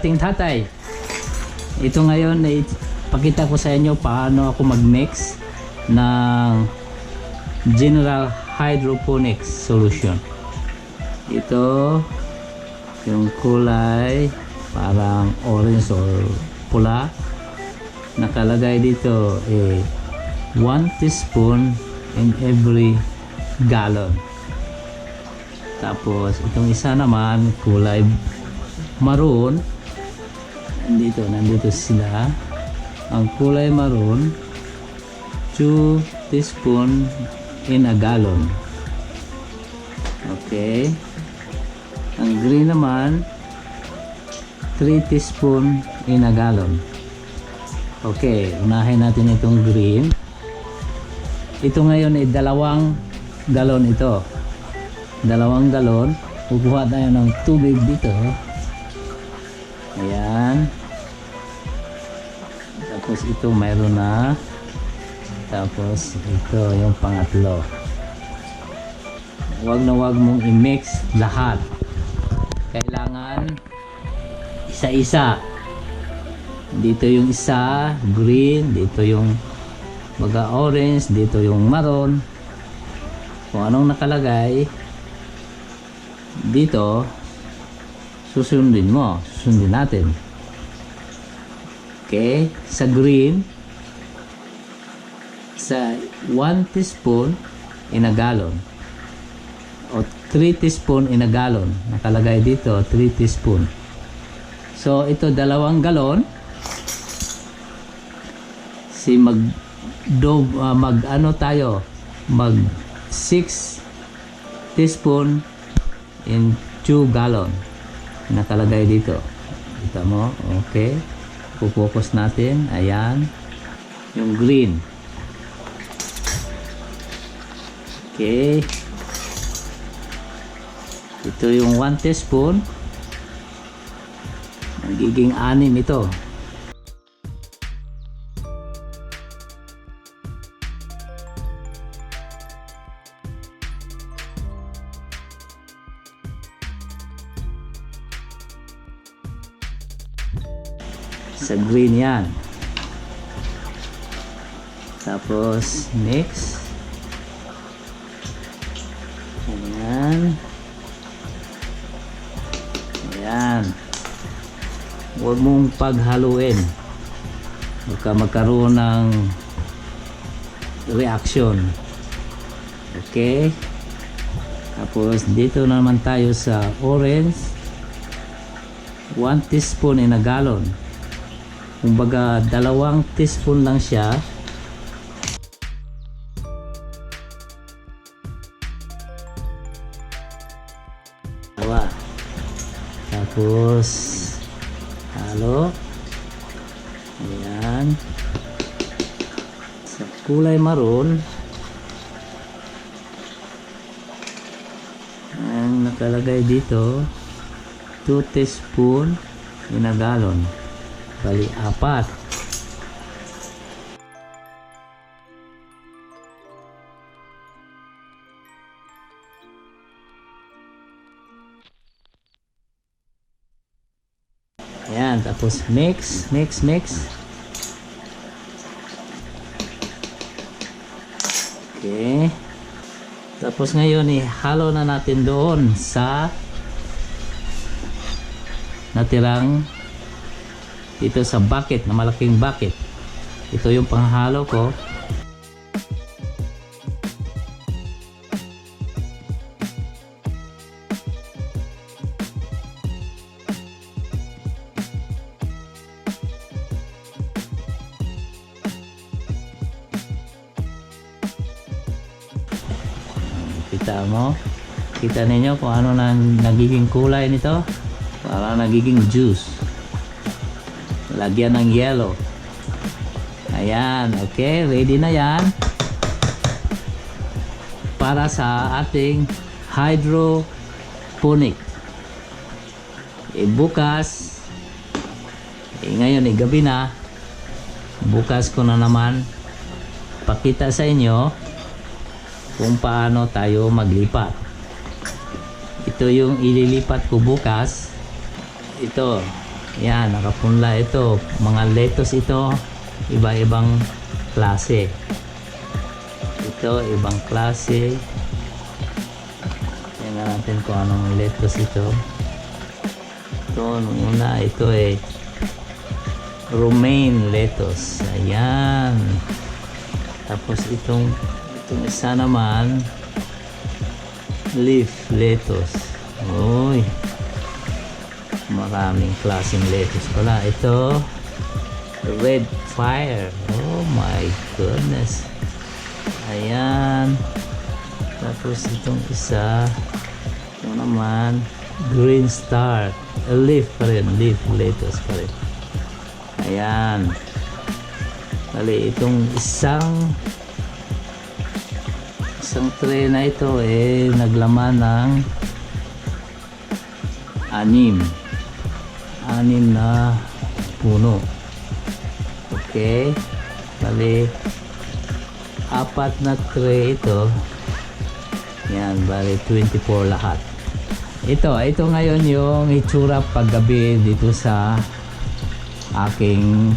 ating tatay. Ito ngayon ay pakita ko sa inyo paano ako mag-mix ng General Hydroponics Solution. Ito yung kulay parang orange or pula. Nakalagay dito 1 teaspoon in every gallon. Tapos itong isa naman kulay maroon. Nandito sila. Ang kulay maroon 2 teaspoon in a gallon. Okay. Ang green naman 3 teaspoon in a gallon. Okay, unahin natin itong green. Ito ngayon ay 2 galon ito. 2 galon. Kukuha tayo ng tubig dito. Ayan. Tapos ito mayroon na. Tapos ito yung pangatlo. Huwag na huwag mong i-mix lahat. Kailangan isa-isa. Dito yung isa, green. Dito yung baga orange. Dito yung maroon. Kung anong nakalagay dito, susundin mo. Susundin natin. Okay. Sa green, sa 1 teaspoon in a gallon o 3 teaspoon in a gallon. Nakalagay dito 3 teaspoon. So ito 2 galon. Mag mag 6 teaspoon in 2 gallon. Nakalagay dito. Kita mo? Okay. Focus natin. Ayan. Yung green. Okay. Ito yung 1 teaspoon. Magiging 6 ito. Sa green yan. Tapos mix. Ayan. Ayan. Huwag mong paghaluin. Baka magkaroon ng reaction. Okay. Tapos dito naman tayo sa orange. 1 teaspoon in a gallon. Kumbaga 2 teaspoon lang siya. Tapos halo. Ayan. Sa kulay maroon, ang nakalagay dito 2 teaspoon in a gallon. Bali 4. Ayan, tapos mix. Okay. Tapos ngayon ihalo na natin doon sa natirang dito sa bucket, na malaking bucket. Ito yung panghalo ko. Kita mo? Kita ninyo kung ano na nagiging kulay nito? Para nagiging juice. Lagyan ng yellow. Ayan, okay, ready na yan para sa ating hydroponic. Bukas ngayon gabi na, bukas ko na naman pakita sa inyo kung paano tayo maglipat. Ito yung ililipat ko bukas. Ito Yan, nakapunla ito. Mga lettuce ito, iba-ibang klase. Ito, ibang klase. Tingnan natin kung anong lettuce ito. Ito, nung una, ito romaine lettuce. Ayan. Tapos itong isa naman, leaf lettuce. Uy, maraming klaseng lettuce pala. Ito, red fire. Oh my goodness. Ayan. Tapos itong isa, ito naman, green star. Leaf pa rin, leaf lettuce pa rin. Ayan. Bali, itong isang tray na ito naglaman ng anim na puno. Okay, bali 4 na tray ito. Yan, bali 24 lahat. Ito ngayon yung itsura paggabi dito sa aking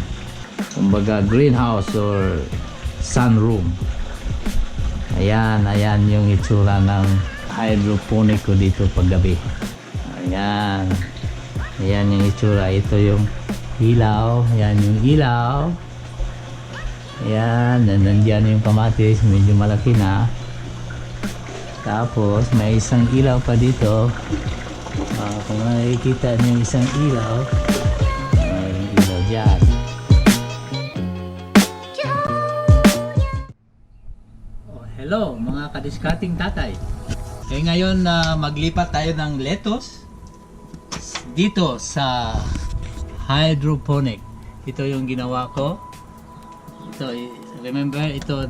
kumbaga greenhouse or sunroom. Ayan yung itsura ng hydroponic ko dito paggabi. Ayan yung itsura. Ito yung ilaw. Ayan yung ilaw. Ayan, nandiyan yung kamatis, medyo malaki na. Tapos may isang ilaw pa dito. Kung nakikita niyo yung isang ilaw, mayroong ilaw dyan. Hello mga kadiscarding tatay. Ngayon maglipat tayo ng lettuce dito sa hydroponic. Ito yung ginawa ko. Ito, remember, ito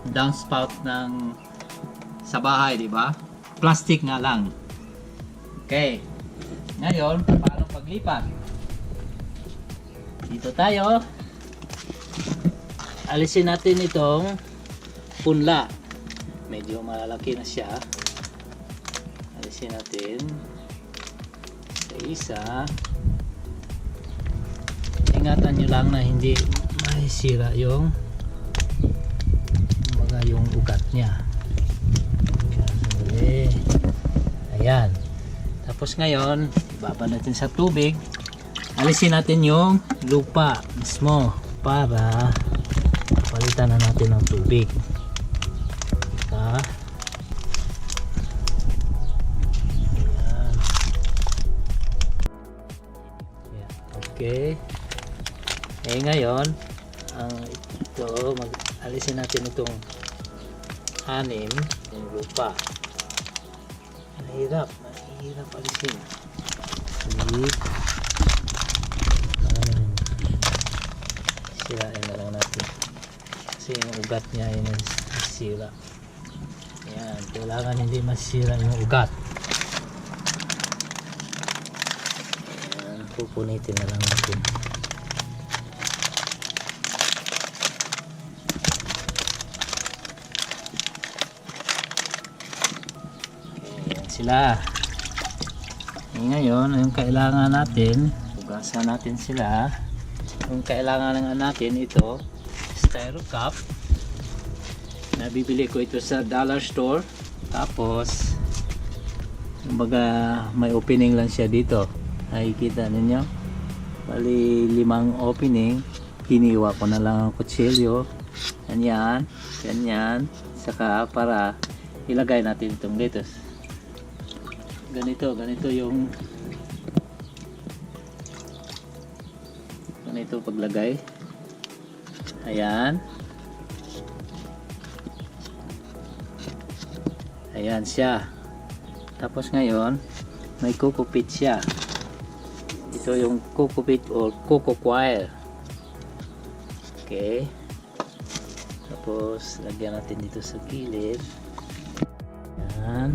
downspout ng sa bahay, di ba? Plastic nga lang. Okay. Ngayon, paano paglipat? Dito tayo. Alisin natin itong punla. Medyo malalaki na siya. Alisin natin sa isa. Ingatan nyo lang na hindi masira yung ugat niya. Ayan. Tapos ngayon, ibaba natin sa tubig. Alisin natin yung lupa mismo para palitan na natin ng tubig. Okay. Ngayon, alisin natin itong anim, yung lupa. Mahirap alisin. Sirain na lang natin. Kasi yung ugat niya ay nasira. Ayan, kailangan hindi masira yung ugat. Pupunitin na lang natin. Okay, yan sila. Ngayon, yung kailangan natin, hugasan natin sila. Yung kailangan natin ito, styro cup. Nabibili ko ito sa dollar store. Tapos, kumbaga may opening lang siya dito. Nakikita ninyo, bali 5 opening. Hiniwa ko na lang ang kutsilyo, ganyan, saka para ilagay natin itong lettuce. Ganito yung ganito paglagay. Ayan siya. Tapos ngayon may kukupit siya. Ito yung kukupit or coco coir. Okay. Tapos lagyan natin dito sa gilid. Ayan.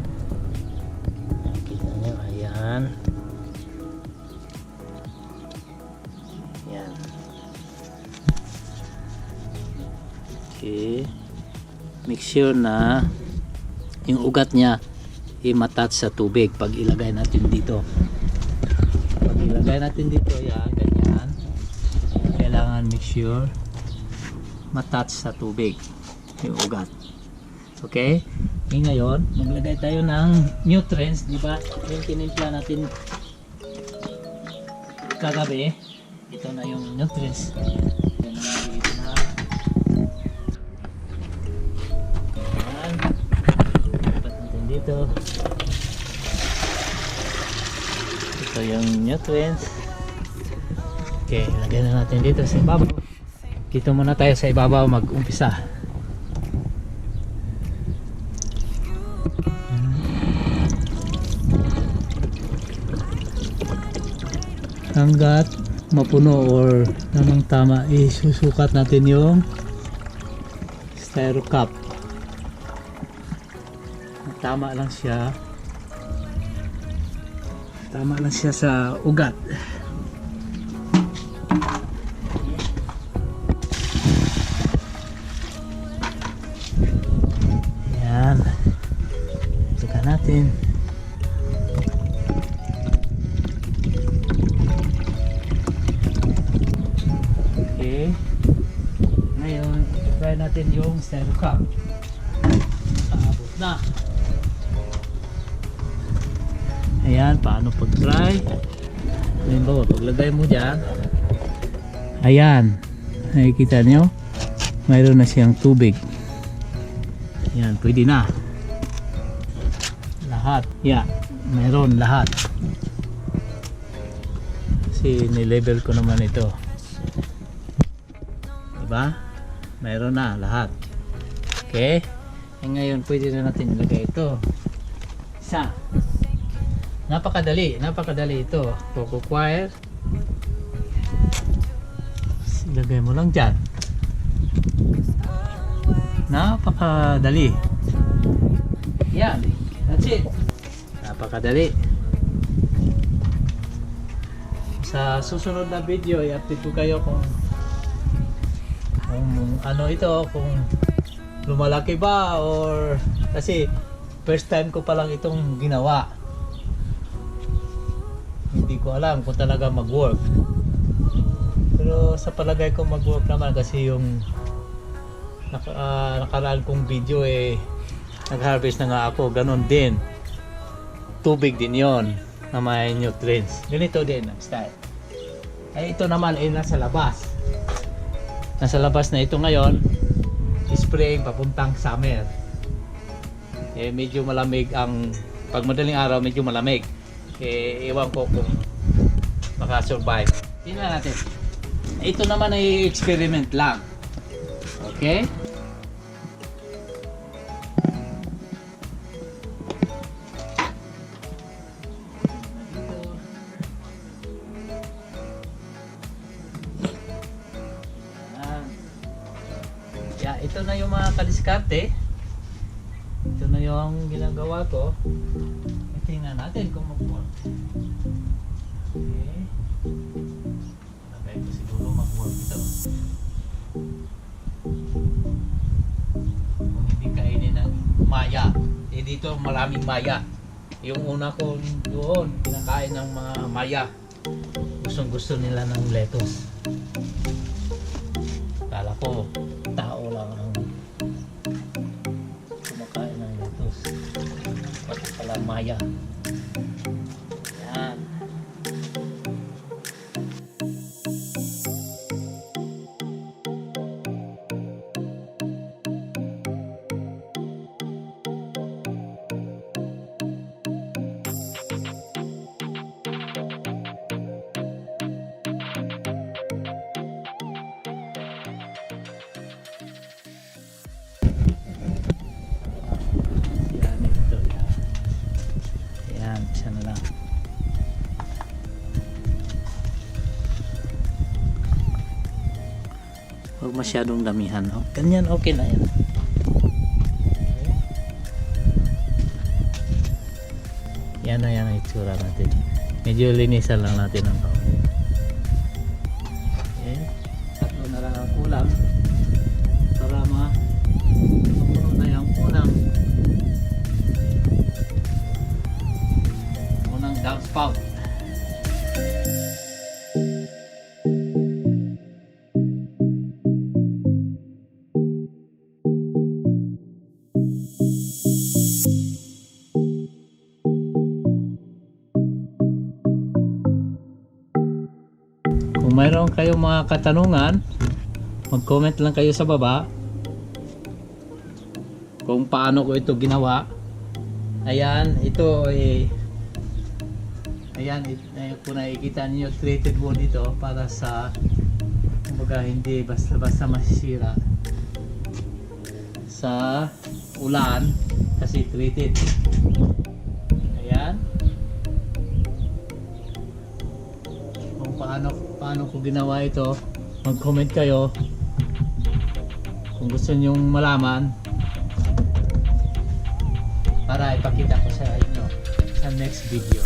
Nakikita nyo, ayan. Ayan. Okay. Make sure na yung ugat niya i-matouch sa tubig pag ilagay natin dito. Ilagay natin dito, yan, ganyan. Kailangan make sure matouch sa tubig yung ugat. Okay? Ngayon, maglagay tayo ng nutrients, di ba? Yung tinimpla natin kagabi. Ito na yung nutrients. Yan na dito na. Yan. Dapat natin dito. Ito yung nutrients. Okay, lagyan na natin dito sa ibabaw. Dito muna tayo sa ibabaw mag-umpisa. Hanggat mapuno or namang tama, isusukat natin yung styro cup. Tama lang siya sa ugat. Yan, sukat natin. Ngayon, try natin yung styro cup. Paabot na. Ayan, paano pag-try? Halimbawa, paglagay mo dyan. Ayan, nakikita nyo? Mayroon na siyang tubig. Ayan, pwede na. Lahat. Yeah, mayroon lahat. Kasi nilevel ko naman ito. Diba? Mayroon na lahat. Okay? Ngayon pwede na natin ilagay ito. Isa. Napakadali ito. Coco wire. Ilagay mo lang dyan. Napakadali. Yan. That's it. Napakadali. Sa susunod na video, i-update ko kayo kung ano ito, kung lumalaki ba or kasi first time ko pa lang itong ginawa. Hindi ko alam kung talaga mag-work. Pero sa palagay ko mag-work naman kasi yung nakaraan kong video nag-harvest na nga ako, ganun din. Tubig din yon na may nutrients. Ganito din ang style. Ito naman nasa labas. Nasa labas na ito ngayon, spraying papuntang summer. Medyo malamig ang pag madaling araw, medyo malamig. Ewan ko kung makasurvive. Tingnan natin. Ito naman ay experiment lang. Okay? Ito na yung mga kadiskarte. Ito na yung ginagawa ko. Tingnan natin kung mag-work. Okay. Lagay ko siguro mag-work ito. Kung hindi kainin ng maya. Dito maraming maya. Yung una ko doon, kinakain ng mga maya. Gustong gusto nila ng lettuce. Kala ko tao lang ang kumakain ng lettuce. Pati pala maya. Yan. Isa na lang. Huwag masyadong damihan. Oh, ganyan okay na yan. Yan na yan ang itsura natin. Medyo linisan lang natin ang kaunti. Okay. Tatlo na lang ang kulang para mapuno na yung unang downspout. mayroon kayong mga katanungan, mag-comment lang kayo sa baba kung paano ko ito ginawa. Ayan, ito ayan, kung nakikita niyo, treated wood ito para sa kumbaga hindi basta-basta masisira sa ulan kasi treated. Ayan, kung paano ko ginawa ito, mag-comment kayo kung gusto nyong malaman para ipakita ko sa inyo sa next video.